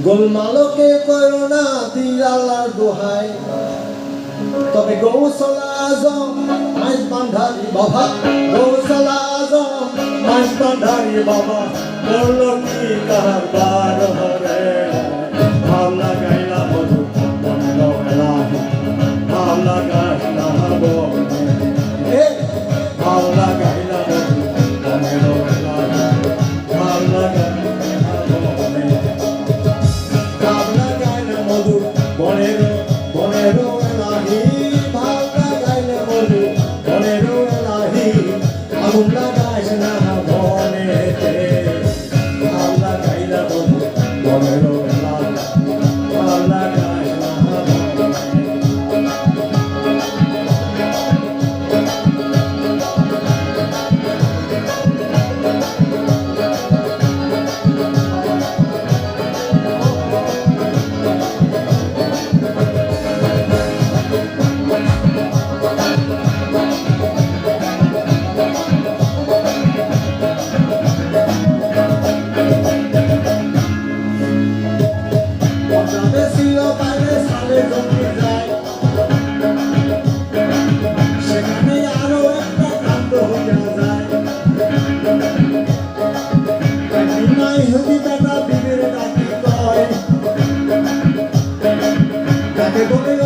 গোলমালকে corona দিয়ালার দোহাই তবে গৌসলা আজম মাইজ বান্ধারি বাবা গৌসলা আজম মাইজ বান্ধারি বাবা করলো কি কারবার হরে ভাবনা গাইলা মধু বন্ধ এলা ভাবনা গাইলা বনে ভাবনা গাইলা মধু বন্ধ এলা ভাবনা বনেরো বনেরো এলাহি ভাবনা গাইলে মধু বনেরো এলাহি আগুন লাগাইস না বনেতে ভাবনা গাইলে মধু বনেরো এলাহি ভাবনা গাইস না সেখানে আরো একটা কাণ্ড হইয়া যায় নাই হবি বেটা বিবের ডাকি কয় তাকে বলে